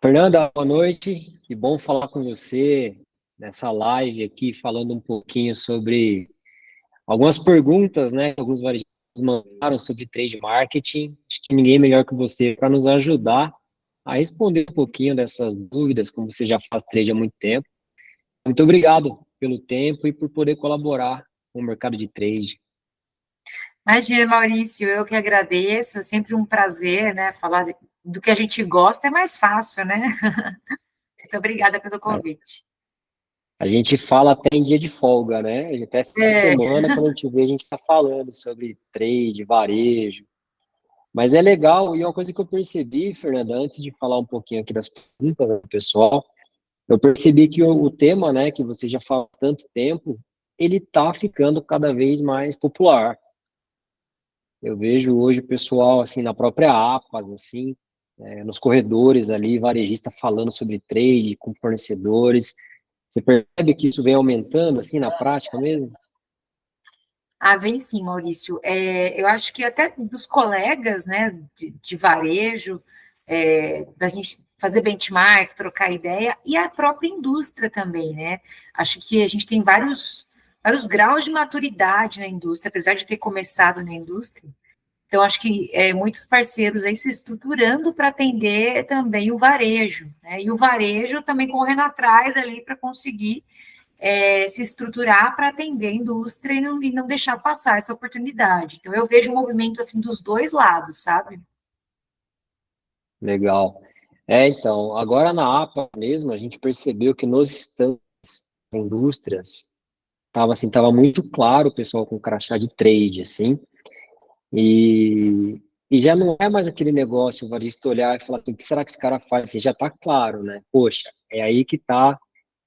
Fernanda, boa noite. Que bom falar com você nessa live aqui, falando um pouquinho sobre algumas perguntas, né? Alguns varejistas mandaram sobre trade marketing. Acho que ninguém melhor que você para nos ajudar a responder um pouquinho dessas dúvidas, como você já faz trade há muito tempo. Muito obrigado pelo tempo e por poder colaborar com o mercado de trade. Imagina, Maurício, eu que agradeço, é sempre um prazer, né? Falar do que a gente gosta é mais fácil, né? Muito obrigada pelo convite. A gente fala até em dia de folga, né? Até fim de É, semana, quando a gente vê, a gente está falando sobre trade, varejo. Mas é legal, e uma coisa que eu percebi, Fernanda, antes de falar um pouquinho aqui das perguntas do pessoal, eu percebi que o tema, né, que você já fala há tanto tempo, ele tá ficando cada vez mais popular. Eu vejo hoje o pessoal, assim, na própria APAS, assim, nos corredores ali, varejista falando sobre trade com fornecedores. Você percebe que isso vem aumentando, assim, na prática mesmo? vem sim, Maurício. Eu acho que até dos colegas, né, de varejo, da gente fazer benchmark, trocar ideia, e a própria indústria também, né? Acho que a gente tem vários graus de maturidade na indústria, apesar de ter começado na indústria. Então, acho que muitos parceiros aí se estruturando para atender também o varejo, né? E o varejo também correndo atrás ali para conseguir se estruturar para atender a indústria e não deixar passar essa oportunidade. Então, eu vejo um movimento assim dos dois lados, sabe? Legal. Então, agora na APA mesmo, a gente percebeu que nos estandes das indústrias, tava muito claro o pessoal com crachá de trade, assim, e já não é mais aquele negócio, o varista olhar e falar assim, o que será que esse cara faz? Assim, já tá claro, né? Poxa, é aí que tá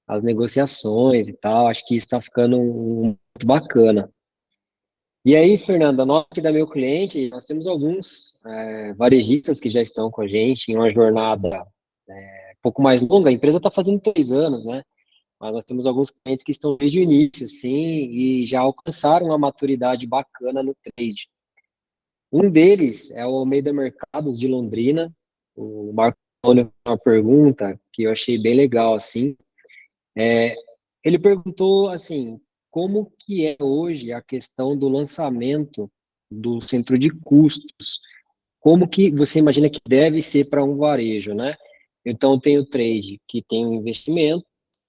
as negociações e tal, acho que isso tá ficando muito bacana. E aí, Fernanda, nós aqui da Meu Cliente, nós temos alguns varejistas que já estão com a gente em uma jornada um pouco mais longa, a empresa está fazendo 3 anos, né? Mas nós temos alguns clientes que estão desde o início, sim, e já alcançaram uma maturidade bacana no trade. Um deles é o Almeida Mercados de Londrina. O Marco Antônio fez uma pergunta que eu achei bem legal, assim. Ele perguntou, assim, como que é hoje a questão do lançamento do centro de custos? Como que você imagina que deve ser para um varejo, né? Então, tem o trade que tem um investimento,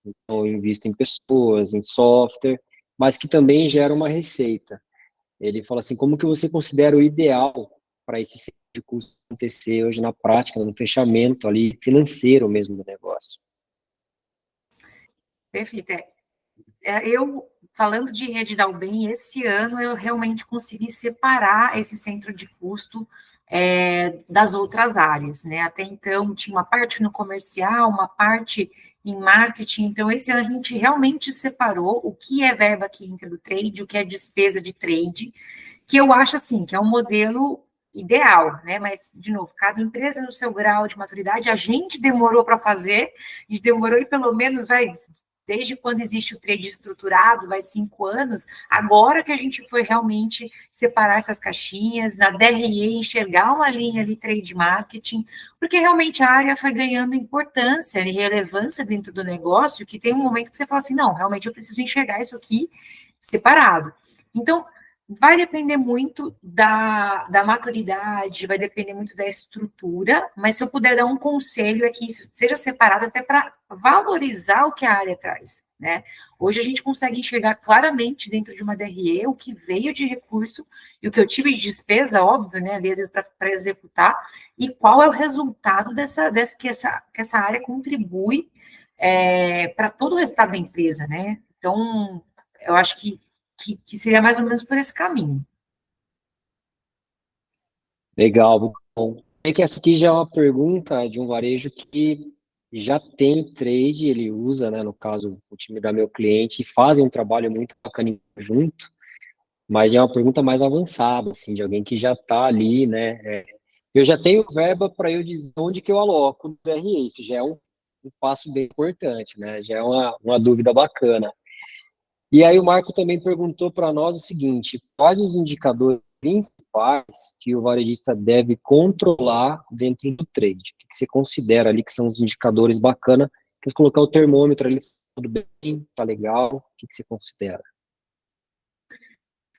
então eu invisto em pessoas, em software, mas que também gera uma receita. Ele fala assim, como que você considera o ideal para esse centro de custo acontecer hoje na prática, no fechamento ali financeiro mesmo do negócio? Perfeito. Eu, falando de rede da Ubem, esse ano eu realmente consegui separar esse centro de custo das outras áreas, né? Até então tinha uma parte no comercial, uma parte em marketing, então esse ano a gente realmente separou o que é verba que entra do trade, o que é despesa de trade, que eu acho assim, que é um modelo ideal, né? Mas, de novo, cada empresa no seu grau de maturidade, a gente demorou para fazer, a gente demorou e pelo menos desde quando existe o trade estruturado, vai 5 anos, agora que a gente foi realmente separar essas caixinhas, na DRE enxergar uma linha ali trade marketing, porque realmente a área foi ganhando importância e relevância dentro do negócio, que tem um momento que você fala assim, não, realmente eu preciso enxergar isso aqui separado. Então, vai depender muito da maturidade, vai depender muito da estrutura, mas se eu puder dar um conselho é que isso seja separado até para valorizar o que a área traz, né? Hoje a gente consegue enxergar claramente dentro de uma DRE o que veio de recurso e o que eu tive de despesa, óbvio, né? Ali, às vezes para executar, e qual é o resultado que essa área contribui para todo o resultado da empresa, né? Então, eu acho que seria mais ou menos por esse caminho. Legal, muito bom. É que essa aqui já é uma pergunta de um varejo que já tem trade, ele usa, né, no caso, o time da Meu Cliente, e fazem um trabalho muito bacana junto, mas é uma pergunta mais avançada, assim, de alguém que já está ali, né? Eu já tenho verba para eu dizer onde que eu aloco no DRE, isso já é um passo bem importante, né? Já é uma dúvida bacana. E aí o Marco também perguntou para nós o seguinte, quais os indicadores principais que o varejista deve controlar dentro do trade? O que você considera ali que são os indicadores bacanas? Que colocar o termômetro ali, tudo bem, tá legal, o que você considera?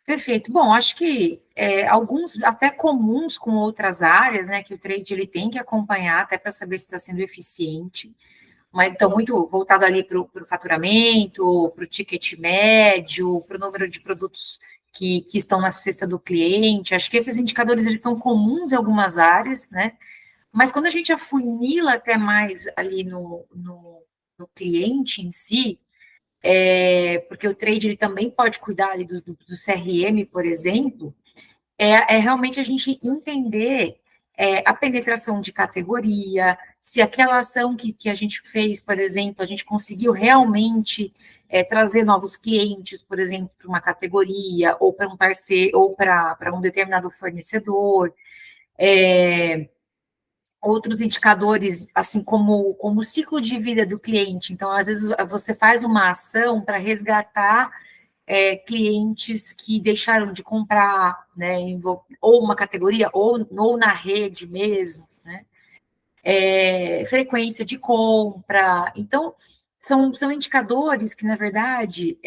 Perfeito. Bom, acho que alguns até comuns com outras áreas, né, que o trade ele tem que acompanhar até para saber se está sendo eficiente, mas então muito voltado ali para o faturamento, para o ticket médio, para o número de produtos que estão na cesta do cliente. Acho que esses indicadores eles são comuns em algumas áreas, né? Mas quando a gente afunila até mais ali no cliente em si, porque o trade ele também pode cuidar ali do CRM, por exemplo, realmente a gente entender a penetração de categoria, se aquela ação que a gente fez, por exemplo, a gente conseguiu realmente trazer novos clientes, por exemplo, para uma categoria, ou para um parceiro, ou para um determinado fornecedor. Outros indicadores, assim como o ciclo de vida do cliente. Então, às vezes, você faz uma ação para resgatar clientes que deixaram de comprar, né, ou uma categoria, ou na rede mesmo, né, frequência de compra. Então, são indicadores que, na verdade,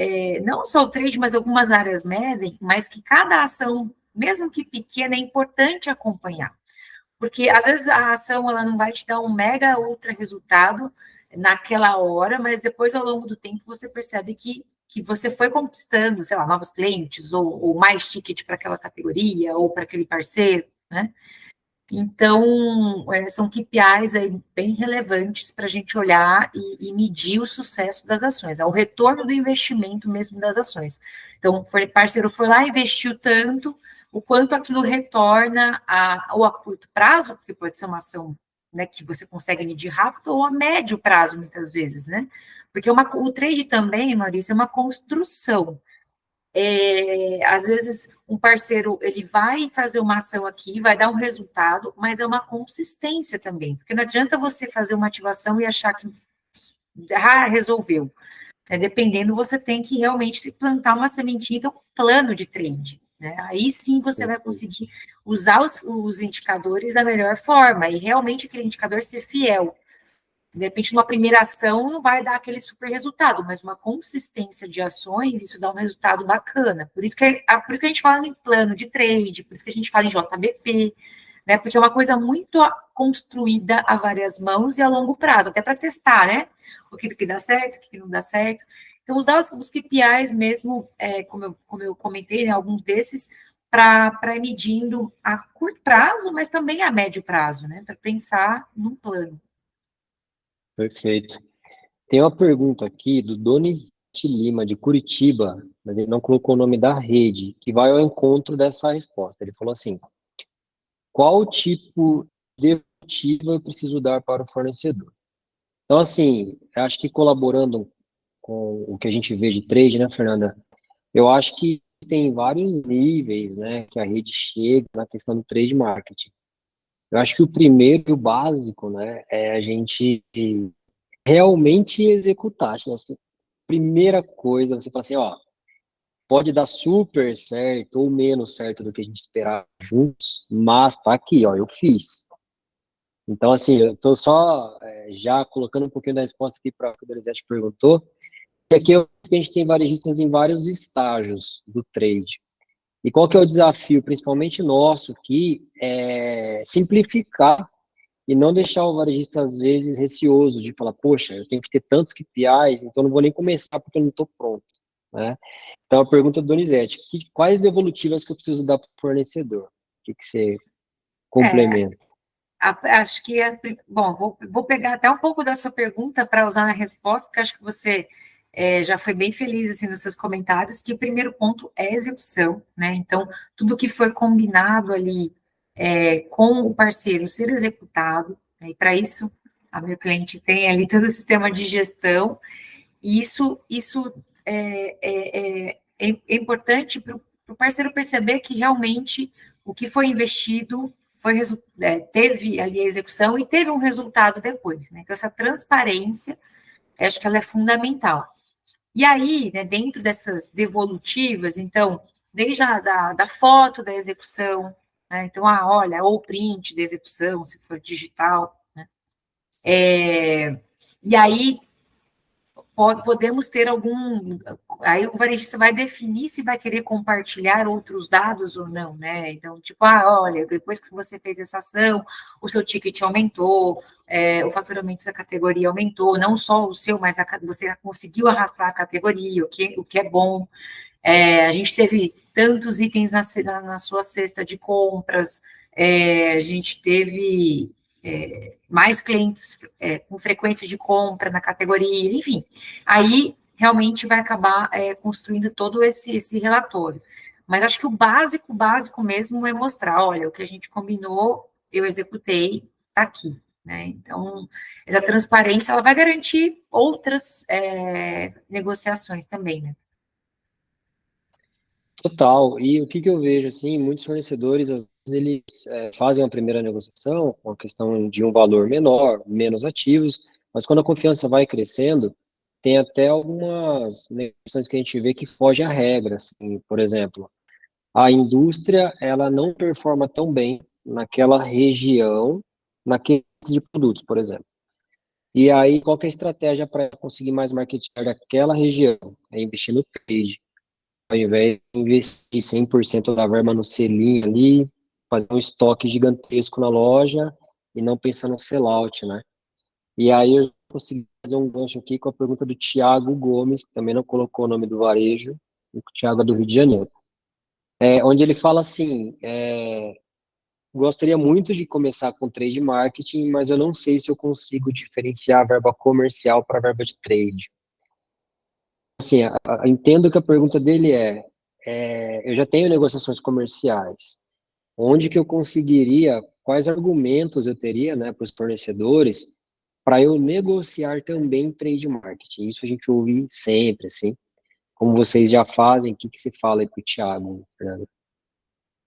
não só o trade, mas algumas áreas medem, mas que cada ação, mesmo que pequena, é importante acompanhar. Porque, às vezes, a ação ela não vai te dar um mega ultra resultado naquela hora, mas depois, ao longo do tempo, você percebe que você foi conquistando, sei lá, novos clientes, ou mais ticket para aquela categoria, ou para aquele parceiro, né? Então, são KPIs aí bem relevantes para a gente olhar e medir o sucesso das ações, o retorno do investimento mesmo das ações. Então, o parceiro foi lá, investiu tanto, o quanto aquilo retorna ou a curto prazo, porque pode ser uma ação, né, que você consegue medir rápido, ou a médio prazo, muitas vezes, né? Porque o trade também, Maurício, é uma construção. Às vezes um parceiro ele vai fazer uma ação aqui, vai dar um resultado, mas é uma consistência também, porque não adianta você fazer uma ativação e achar que resolveu. Dependendo, você tem que realmente plantar uma sementinha, então, plano de trade. Né? Aí sim você vai conseguir usar os indicadores da melhor forma e realmente aquele indicador ser fiel. De repente, numa primeira ação não vai dar aquele super resultado, mas uma consistência de ações, isso dá um resultado bacana. Por isso que a gente fala em plano de trade, por isso que a gente fala em JBP, né? Porque é uma coisa muito construída a várias mãos e a longo prazo, até para testar, né? O que dá certo, o que não dá certo. Então, usar os KPIs mesmo, como eu comentei, né, alguns desses, para ir medindo a curto prazo, mas também a médio prazo, né? Para pensar num plano. Perfeito. Tem uma pergunta aqui do Donizete Lima, de Curitiba, mas ele não colocou o nome da rede, que vai ao encontro dessa resposta. Ele falou assim: qual tipo de devolutiva eu preciso dar para o fornecedor? Então, assim, eu acho que colaborando com o que a gente vê de trade, né, Fernanda? Eu acho que tem vários níveis, né, que a rede chega na questão do trade marketing. Eu acho que o primeiro e o básico, né, é a gente realmente executar. Acho que essa primeira coisa, você fala assim, ó, pode dar super certo ou menos certo do que a gente esperava juntos, mas tá aqui, ó, eu fiz. Então, assim, eu tô só já colocando um pouquinho da resposta aqui para o que o Donizete perguntou, que aqui a gente tem varejistas em vários estágios do trade. E qual que é o desafio, principalmente nosso, que é simplificar e não deixar o varejista, às vezes, receoso de falar, poxa, eu tenho que ter tantos KPIs, então eu não vou nem começar porque eu não estou pronto, né? Então, a pergunta do Donizete, quais devolutivas que eu preciso dar para o fornecedor? O que você complementa? Acho que bom, vou pegar até um pouco da sua pergunta para usar na resposta, porque acho que você já foi bem feliz assim, nos seus comentários, que o primeiro ponto é execução, né? Então, tudo que foi combinado ali com o parceiro ser executado, né? E para isso, a meu cliente tem ali todo o sistema de gestão, e isso é importante para o parceiro perceber que realmente o que foi investido teve ali a execução e teve um resultado depois. Né? Então, essa transparência, acho que ela é fundamental. E aí, né, dentro dessas devolutivas, então, desde da foto da execução, né? Então, olha, ou print da execução, se for digital, né? E aí, podemos ter algum... Aí o varejista vai definir se vai querer compartilhar outros dados ou não, né? Então, tipo, olha, depois que você fez essa ação, o seu ticket aumentou, o faturamento da categoria aumentou, não só o seu, mas você conseguiu arrastar a categoria, o que é bom. A gente teve tantos itens na sua cesta de compras, a gente teve mais clientes com frequência de compra na categoria, enfim. Aí, realmente, vai acabar construindo todo esse relatório. Mas acho que o básico mesmo é mostrar, olha, o que a gente combinou, eu executei, está aqui. Né? Então, essa transparência, ela vai garantir outras negociações também, né? Total. E o que eu vejo, assim, muitos fornecedores, às vezes, eles fazem a primeira negociação com a questão de um valor menor, menos ativos, mas quando a confiança vai crescendo, tem até algumas negociações que a gente vê que fogem à regra, assim, por exemplo, a indústria, ela não performa tão bem naquela região, naquele tipo de produtos, por exemplo. E aí, qual que é a estratégia para conseguir mais market share daquela região? É investir no trade. Ao invés de investir 100% da verba no selinho ali, fazer um estoque gigantesco na loja e não pensar no sellout, né? E aí eu consegui fazer um gancho aqui com a pergunta do Thiago Gomes, que também não colocou o nome do varejo, o Thiago é do Rio de Janeiro. Onde ele fala assim, gostaria muito de começar com trade marketing, mas eu não sei se eu consigo diferenciar a verba comercial para a verba de trade. Assim, entendo que a pergunta dele eu já tenho negociações comerciais, onde que eu conseguiria, quais argumentos eu teria, né, para os fornecedores, para eu negociar também trade marketing? Isso a gente ouve sempre, assim. Como vocês já fazem, o que você fala aí para o Thiago, Fernando?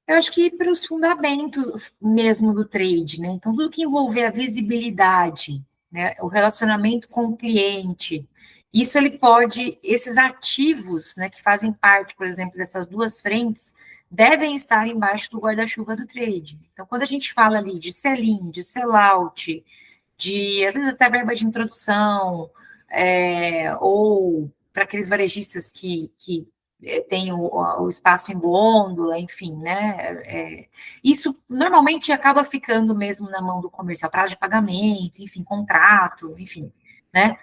Eu acho que para os fundamentos mesmo do trade, né? Então, tudo que envolver a visibilidade, né? O relacionamento com o cliente, isso ele pode, esses ativos, né, que fazem parte, por exemplo, dessas duas frentes, devem estar embaixo do guarda-chuva do trade. Então, quando a gente fala ali de sell-in, de sell-out, de, às vezes, até verba de introdução, ou para aqueles varejistas que tem o espaço em gôndola, enfim, né? Isso normalmente acaba ficando mesmo na mão do comercial, prazo de pagamento, enfim, contrato, enfim, né?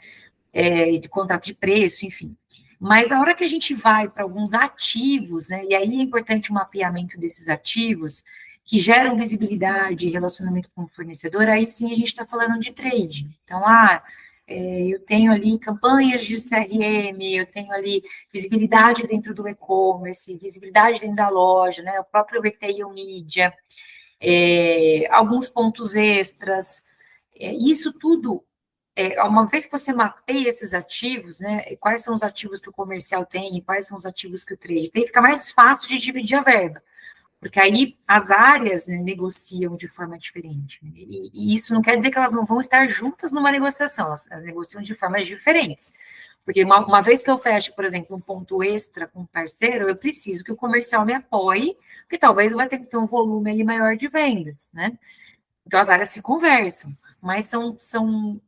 De contrato de preço, enfim. Mas a hora que a gente vai para alguns ativos, né? E aí é importante o mapeamento desses ativos que geram visibilidade e relacionamento com o fornecedor, aí sim a gente está falando de trade. Então, eu tenho ali campanhas de CRM, eu tenho ali visibilidade dentro do e-commerce, visibilidade dentro da loja, né, o próprio retail media, alguns pontos extras, isso tudo, uma vez que você mapeia esses ativos, né, quais são os ativos que o comercial tem e quais são os ativos que o trade tem, fica mais fácil de dividir a verba. Porque aí as áreas, né, negociam de forma diferente. Né? E isso não quer dizer que elas não vão estar juntas numa negociação, elas negociam de formas diferentes. Porque uma vez que eu fecho, por exemplo, um ponto extra com um parceiro, eu preciso que o comercial me apoie, porque talvez vai ter que ter um volume ali maior de vendas, né? Então as áreas se conversam, mas são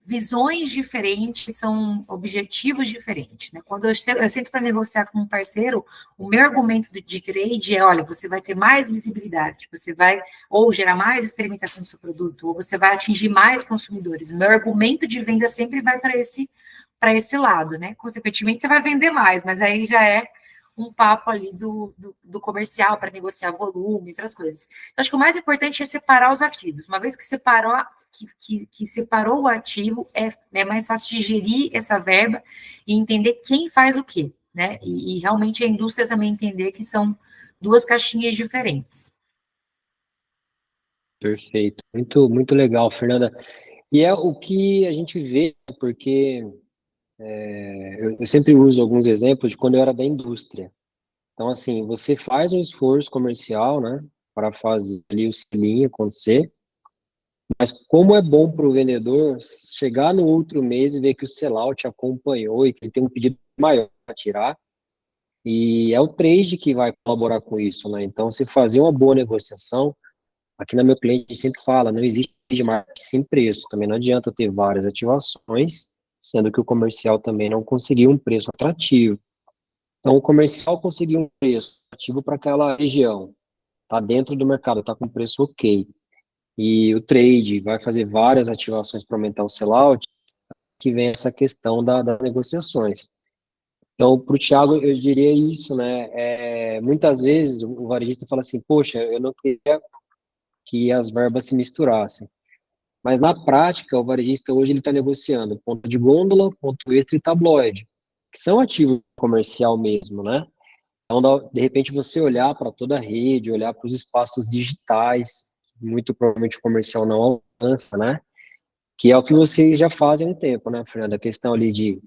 visões diferentes, são objetivos diferentes. Né? Quando eu sento para negociar com um parceiro, o meu argumento de trade é, olha, você vai ter mais visibilidade, você vai ou gerar mais experimentação do seu produto, ou você vai atingir mais consumidores. O meu argumento de venda sempre vai para esse lado, né? Consequentemente, você vai vender mais, mas aí já é um papo ali do comercial para negociar volume, outras coisas. Então, acho que o mais importante é separar os ativos. Uma vez que separou, que separou o ativo, é mais fácil de gerir essa verba e entender quem faz o quê, né? E realmente a indústria também entender que são duas caixinhas diferentes. Perfeito. Muito, muito legal, Fernanda. E é o que a gente vê, porque eu sempre uso alguns exemplos de quando eu era da indústria. Então, assim, você faz um esforço comercial, né, para fazer ali o selinho acontecer, mas como é bom para o vendedor chegar no outro mês e ver que o sellout acompanhou e que ele tem um pedido maior para tirar, E é o trade que vai colaborar com isso, né? Então, se fazer uma boa negociação, aqui na meu cliente a gente sempre fala, não existe trade marketing sem preço. Também não adianta eu ter várias ativações, sendo que o comercial também não conseguiu um preço atrativo. Então, o comercial conseguiu um preço atrativo para aquela região, está dentro do mercado, está com preço ok. E o trade vai fazer várias ativações para aumentar o sellout, que vem essa questão das negociações. Então, para o Thiago, eu diria isso, né? Muitas vezes o varejista fala assim, poxa, eu não queria que as verbas se misturassem. Mas na prática, o varejista hoje ele está negociando ponto de gôndola, ponto extra e tabloide, que são ativos comercial mesmo, né? Então, de repente, você olhar para toda a rede, olhar para os espaços digitais, muito provavelmente o comercial não alcança, né? Que é o que vocês já fazem há um tempo, né, Fernanda? A questão ali de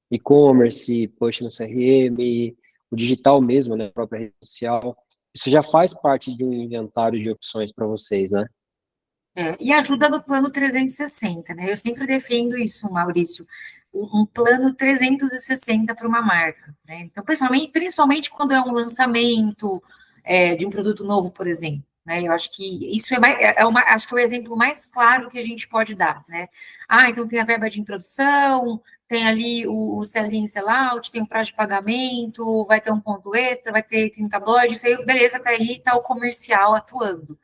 e-commerce, push no CRM, o digital mesmo, né, a própria rede social. Isso já faz parte de um inventário de opções para vocês, né? E ajuda no plano 360, né? Eu sempre defendo isso, Maurício, um plano 360 para uma marca, né? Então, principalmente quando é um lançamento de um produto novo, por exemplo, né? Eu acho que isso acho que é o exemplo mais claro que a gente pode dar, né? Ah, então tem a verba de introdução, tem ali o sell-in, sell-out, tem o prazo de pagamento, vai ter um ponto extra, vai ter 30 tabloide, isso aí, beleza, até aí está o comercial atuando.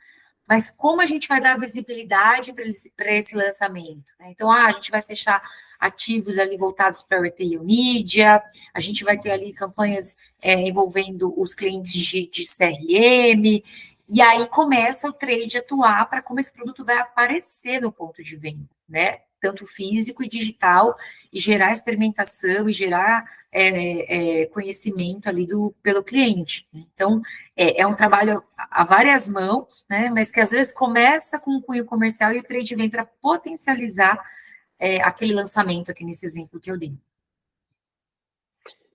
Mas como a gente vai dar visibilidade para esse lançamento? Né? Então, a gente vai fechar ativos ali voltados para retail media, a gente vai ter ali campanhas envolvendo os clientes de CRM, e aí começa o trade a atuar para como esse produto vai aparecer no ponto de venda, né? Tanto físico e digital, e gerar experimentação e gerar conhecimento ali pelo cliente. Então, é um trabalho a várias mãos, né? Mas que às vezes começa com o cunho comercial e o trade vem para potencializar aquele lançamento aqui nesse exemplo que eu dei.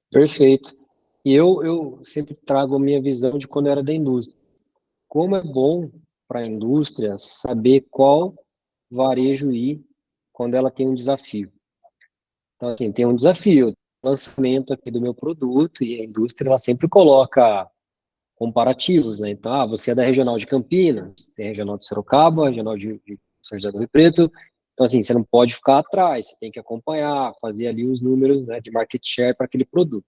Perfeito. E eu sempre trago a minha visão de quando eu era da indústria. Como é bom para a indústria saber qual varejo ir quando ela tem um desafio. Então, assim, tem um desafio, lançamento aqui do meu produto, e a indústria ela sempre coloca comparativos, né? Então, você é da regional de Campinas, tem a regional de Sorocaba, a regional de São José do Rio Preto. Então, assim, você não pode ficar atrás, você tem que acompanhar, fazer ali os números, né, de market share para aquele produto.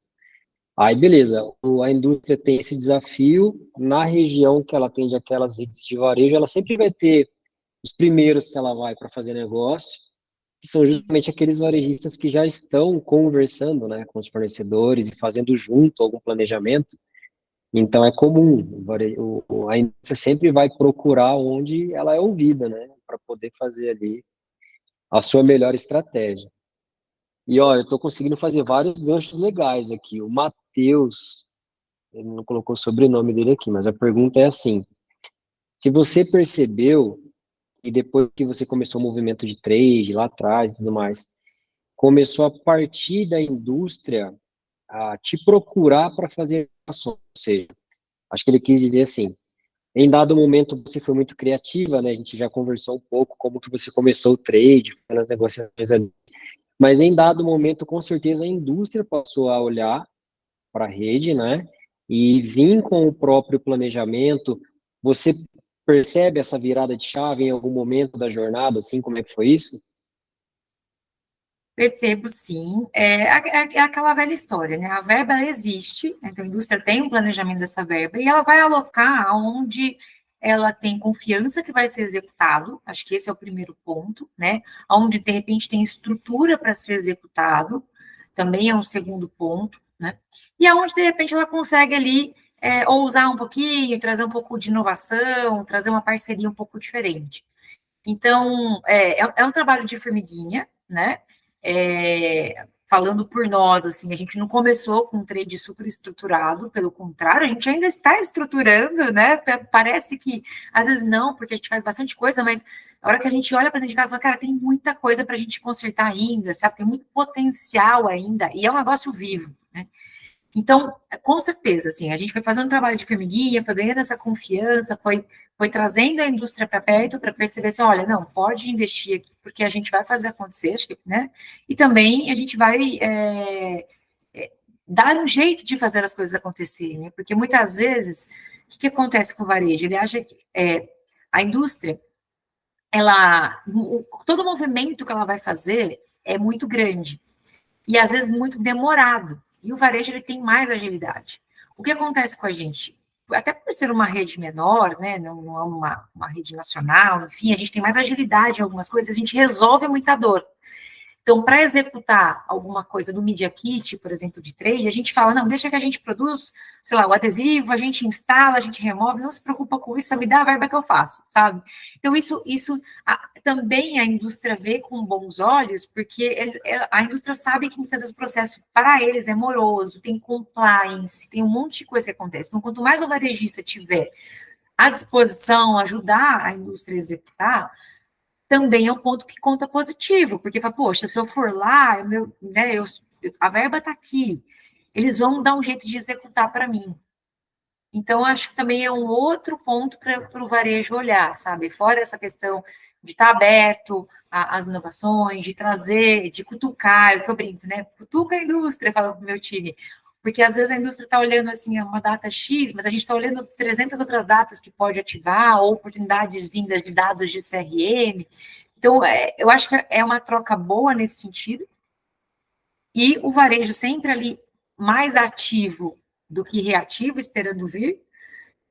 Aí, beleza, a indústria tem esse desafio, na região que ela atende aquelas redes de varejo, ela sempre vai ter os primeiros que ela vai para fazer negócio, que são justamente aqueles varejistas que já estão conversando, né, com os fornecedores e fazendo junto algum planejamento. Então é comum, a indústria sempre vai procurar onde ela é ouvida, né, para poder fazer ali a sua melhor estratégia. E ó, eu estou conseguindo fazer vários ganchos legais aqui. O Matheus, ele não colocou o sobrenome dele aqui, mas a pergunta é assim: se você percebeu, e depois que você começou o movimento de trade lá atrás e tudo mais, começou a partir da indústria a te procurar para fazer ações, ou seja, acho que ele quis dizer assim, em dado momento você foi muito criativa, né? A gente já conversou um pouco como que você começou o trade, nas negociações ali. Mas em dado momento, com certeza a indústria passou a olhar para a rede, né? E vir com o próprio planejamento. Você percebe essa virada de chave em algum momento da jornada, assim, como é que foi isso? Percebo, sim. É aquela velha história, né? A verba ela existe, então a indústria tem um planejamento dessa verba e ela vai alocar aonde ela tem confiança que vai ser executado. Acho que esse é o primeiro ponto, né? Onde de repente tem estrutura para ser executado, também é um segundo ponto, né? E aonde de repente ela consegue ali ousar um pouquinho, trazer um pouco de inovação, trazer uma parceria um pouco diferente. Então, é um trabalho de formiguinha, né? Falando por nós, assim, a gente não começou com um trade super estruturado, pelo contrário, a gente ainda está estruturando, né? Parece que às vezes não, porque a gente faz bastante coisa, mas a hora que a gente olha para dentro de casa, fala, cara, tem muita coisa para a gente consertar ainda, sabe? Tem muito potencial ainda, e é um negócio vivo, né? Então, com certeza, assim, a gente foi fazendo um trabalho de formiguinha, foi ganhando essa confiança, foi trazendo a indústria para perto para perceber assim, olha, não, pode investir aqui, porque a gente vai fazer acontecer, acho que, né? E também a gente vai dar um jeito de fazer as coisas acontecerem, né? Porque muitas vezes, o que acontece com o varejo? Ele acha que a indústria, todo movimento que ela vai fazer é muito grande e às vezes muito demorado. E o varejo ele tem mais agilidade. O que acontece com a gente? Até por ser uma rede menor, né, não é uma rede nacional, enfim, a gente tem mais agilidade em algumas coisas, a gente resolve muita dor. Então, para executar alguma coisa do Media Kit, por exemplo, de trade, a gente fala, não, deixa que a gente produz, sei lá, o adesivo, a gente instala, a gente remove, não se preocupa com isso, só me dá a verba que eu faço, sabe? Então, também a indústria vê com bons olhos, porque a indústria sabe que muitas vezes o processo para eles é moroso, tem compliance, tem um monte de coisa que acontece. Então, quanto mais o varejista tiver à disposição, ajudar a indústria a executar, também é um ponto que conta positivo, porque fala, poxa, se eu for lá, a verba está aqui, eles vão dar um jeito de executar para mim. Então, acho que também é um outro ponto para o varejo olhar, sabe? Fora essa questão de estar aberto às inovações, de trazer, de cutucar, é o que eu brinco, né? Cutuca a indústria, fala para o meu time. Porque às vezes a indústria está olhando assim uma data X, mas a gente está olhando 300 outras datas que pode ativar, ou oportunidades vindas de dados de CRM. Então, eu acho que é uma troca boa nesse sentido. E o varejo sempre ali mais ativo do que reativo, esperando vir,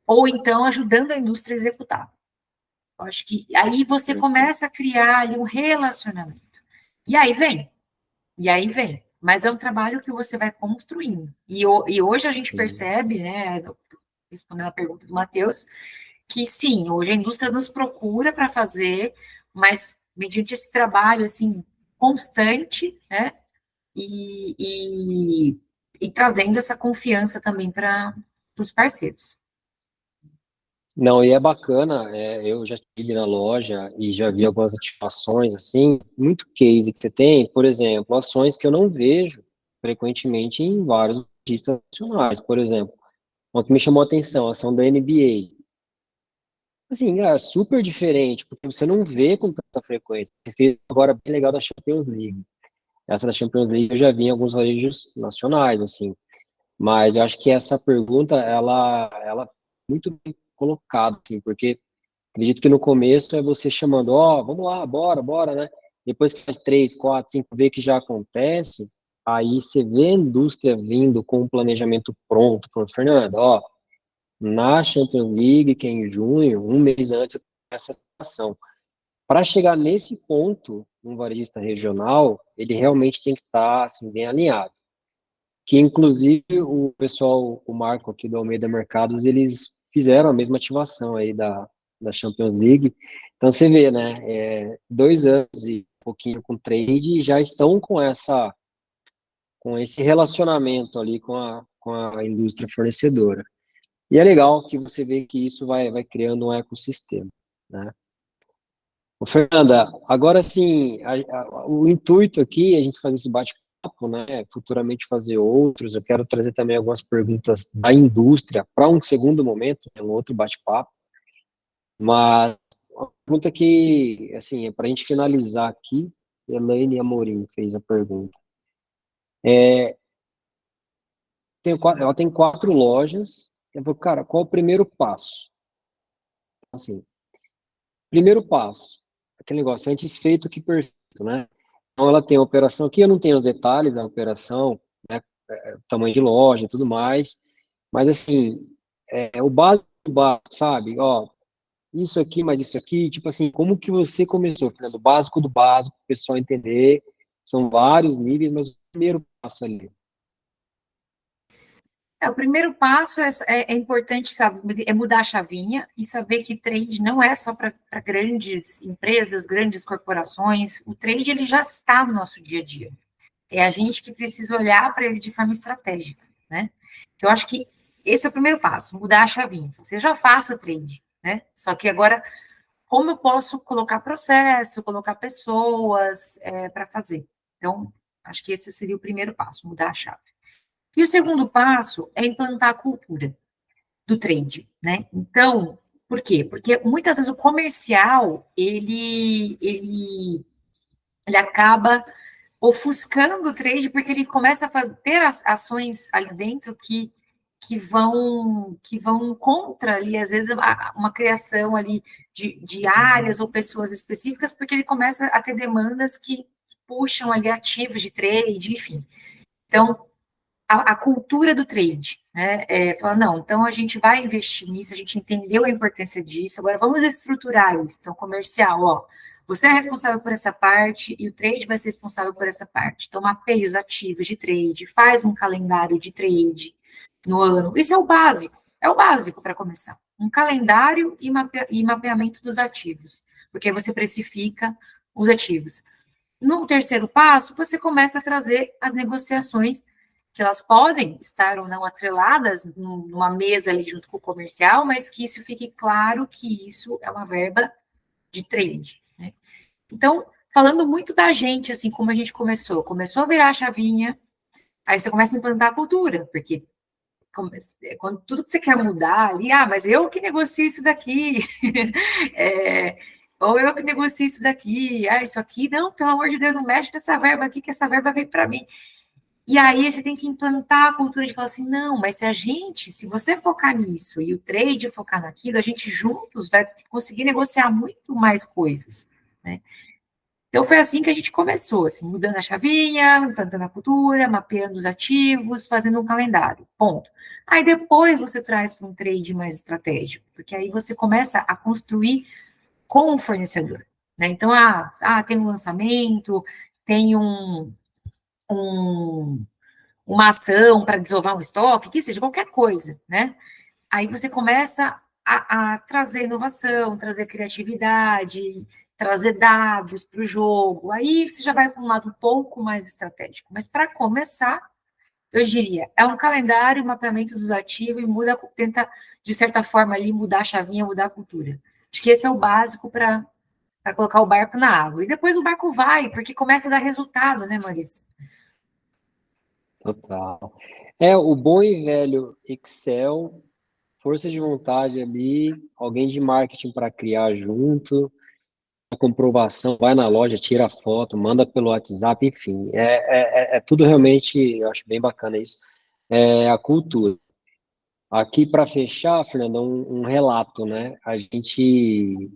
ou então ajudando a indústria a executar. Eu acho que aí você começa a criar ali um relacionamento. E aí vem. Mas é um trabalho que você vai construindo. E hoje a gente percebe, né, respondendo a pergunta do Matheus, que sim, hoje a indústria nos procura para fazer, mas mediante esse trabalho assim constante, né, e trazendo essa confiança também para os parceiros. Não, e é bacana, eu já estive na loja e já vi algumas ativações, assim, muito case que você tem, por exemplo, ações que eu não vejo frequentemente em vários artistas nacionais, por exemplo, uma que me chamou a atenção, a ação da NBA. Assim, é super diferente, porque você não vê com tanta frequência. Você fez agora bem legal da Champions League. Essa da Champions League eu já vi em alguns varejos nacionais, assim. Mas eu acho que essa pergunta, ela é muito bem colocada, assim, porque acredito que no começo é você chamando, ó, vamos lá, bora, né? Depois que faz 3, 4, 5, vê que já acontece, aí você vê a indústria vindo com o planejamento pronto, falando, Fernando, ó, na Champions League, que é em junho, um mês antes, essa ação. Para chegar nesse ponto, um varejista regional, ele realmente tem que estar assim, bem alinhado. Que inclusive o pessoal, o Marco aqui do Almeida Mercados, eles fizeram a mesma ativação aí da Champions League. Então você vê, né? 2 anos e um pouquinho com trade e já estão com esse relacionamento ali com a indústria fornecedora. E é legal que você vê que isso vai criando um ecossistema, né? Ô, Fernanda, agora sim, o intuito aqui é a gente fazer esse bate-papo, né? Futuramente fazer outros. Eu quero trazer também algumas perguntas da indústria para um segundo momento, um outro bate-papo. Mas uma pergunta que, assim, é para a gente finalizar aqui, Elaine Amorim fez a pergunta. Ela tem 4 lojas. Eu falei, cara, qual o primeiro passo? Assim, primeiro passo, aquele negócio, antes feito que perfeito, né? Então, ela tem a operação aqui, eu não tenho os detalhes da operação, né? Tamanho de loja e tudo mais, mas, assim, o básico do básico, sabe? Ó, isso aqui, mais isso aqui, tipo assim, como que você começou, Fernando? Do básico do básico, para o pessoal entender, são vários níveis, mas o primeiro passo ali. O primeiro passo é importante, sabe, é mudar a chavinha e saber que trade não é só para grandes empresas, grandes corporações. O trade ele já está no nosso dia a dia. É a gente que precisa olhar para ele de forma estratégica, né? Então, eu acho que esse é o primeiro passo, mudar a chavinha. Você já faço o trade, né? Só que agora, como eu posso colocar processo, colocar pessoas para fazer? Então, acho que esse seria o primeiro passo, mudar a chave. E o segundo passo é implantar a cultura do trade, né? Então, por quê? Porque muitas vezes o comercial, ele acaba ofuscando o trade, porque ele começa a ter ações ali dentro que vão contra ali, às vezes, uma criação ali de áreas ou pessoas específicas, porque ele começa a ter demandas que puxam ali ativos de trade, enfim. Então, a cultura do trade, né? Fala, não, então a gente vai investir nisso, a gente entendeu a importância disso, agora vamos estruturar isso. Então, comercial, ó, você é responsável por essa parte e o trade vai ser responsável por essa parte. Então, mapeia os ativos de trade, faz um calendário de trade no ano. Isso é o básico para começar. Um calendário e mapeamento dos ativos, porque você precifica os ativos. No terceiro passo, você começa a trazer as negociações, que elas podem estar ou não atreladas numa mesa ali junto com o comercial, mas que isso fique claro que isso é uma verba de trade, né? Então, falando muito da gente, assim, como a gente começou a virar a chavinha, aí você começa a implantar a cultura, porque quando tudo que você quer mudar ali, mas eu que negocio isso daqui, ou eu que negocio isso daqui, isso aqui, não, pelo amor de Deus, não mexe nessa verba aqui, que essa verba vem para mim. E aí você tem que implantar a cultura de falar assim, não, mas se você focar nisso e o trade focar naquilo, a gente juntos vai conseguir negociar muito mais coisas, né? Então foi assim que a gente começou, assim, mudando a chavinha, implantando a cultura, mapeando os ativos, fazendo um calendário, ponto. Aí depois você traz para um trade mais estratégico, porque aí você começa a construir com o fornecedor, né? Então, tem um lançamento, tem um uma ação para desovar um estoque, que seja qualquer coisa, né? Aí você começa a trazer inovação, trazer criatividade, trazer dados para o jogo. Aí você já vai para um lado um pouco mais estratégico. Mas para começar, eu diria, é um calendário, mapeamento do ativo e tenta, de certa forma, ali mudar a chavinha, mudar a cultura. Acho que esse é o básico para colocar o barco na água. E depois o barco vai, porque começa a dar resultado, né, Maurício? Total. O bom e velho Excel, força de vontade ali, alguém de marketing para criar junto, a comprovação, vai na loja, tira a foto, manda pelo WhatsApp, enfim. É tudo realmente, eu acho bem bacana isso. É a cultura. Aqui para fechar, Fernanda, um relato, né? Assim, a gente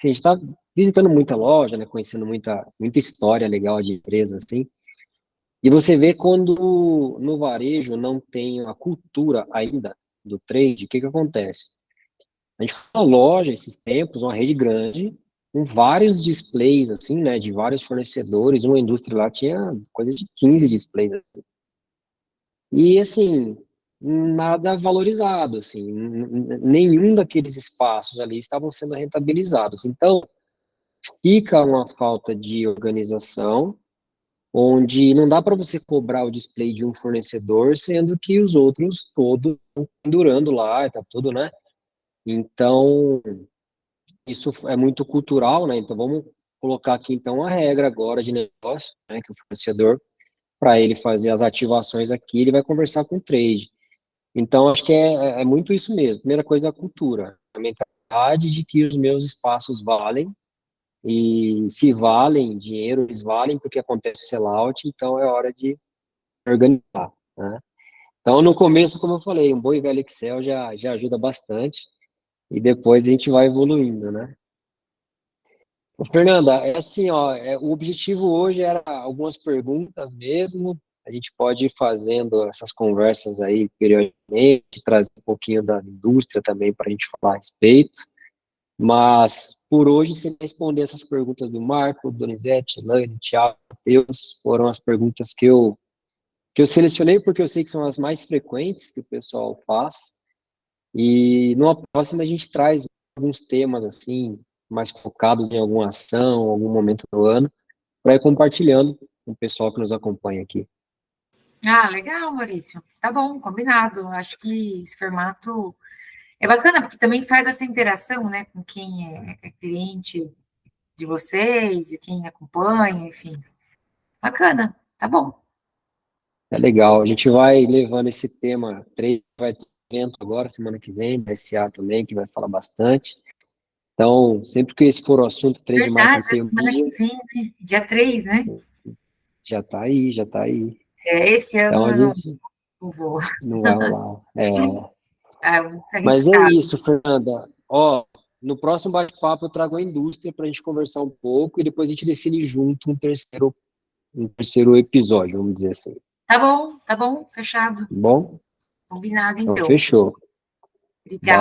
está visitando muita loja, né? Conhecendo muita história legal de empresa, assim. E você vê quando no varejo não tem a cultura ainda do trade, o que que acontece? A gente foi na loja esses tempos, uma rede grande, com vários displays, assim, né, de vários fornecedores, uma indústria lá tinha coisa de 15 displays. E, assim, nada valorizado, assim, nenhum daqueles espaços ali estavam sendo rentabilizados. Então, fica uma falta de organização, onde não dá para você cobrar o display de um fornecedor, sendo que os outros todos estão pendurando lá, tá tudo, né? Então, isso é muito cultural, né? Então, vamos colocar aqui, então, a regra agora de negócio, né? Que o fornecedor, para ele fazer as ativações aqui, ele vai conversar com o trade. Então, acho que é muito isso mesmo. Primeira coisa, a cultura, a mentalidade de que os meus espaços valem, e se valem dinheiro, eles valem porque acontece sellout, então é hora de organizar, né? Então, no começo, como eu falei, um bom e velho Excel já ajuda bastante, e depois a gente vai evoluindo, né? Ô, Fernanda, é assim, ó, o objetivo hoje era algumas perguntas mesmo, a gente pode ir fazendo essas conversas aí periodicamente, trazer um pouquinho da indústria também para a gente falar a respeito, mas por hoje, você responder essas perguntas do Marco, Donizete, Elaine, Thiago, Matheus, foram as perguntas que eu selecionei porque eu sei que são as mais frequentes que o pessoal faz. E numa próxima a gente traz alguns temas assim, mais focados em alguma ação, algum momento do ano, para ir compartilhando com o pessoal que nos acompanha aqui. Legal, Maurício. Tá bom, combinado. Acho que esse formato é bacana, porque também faz essa interação, né, com quem é cliente de vocês e quem acompanha, enfim. Bacana, tá bom. É legal, a gente vai levando esse tema, vai ter evento agora, semana que vem, da SA também, que vai falar bastante. Então, sempre que esse for o assunto, trade Verdade, é marketing semana media, que vem, né? Dia 3, né? Já tá aí, já tá aí. Esse Então ano a eu gente não vou. não vai rolar. É muito Mas é arriscado. isso, Fernanda. Ó, no próximo bate-papo eu trago a indústria para a gente conversar um pouco e depois a gente define junto um terceiro episódio, vamos dizer assim. Tá bom, fechado. Tá bom? Combinado, Então, então. fechou. Obrigada.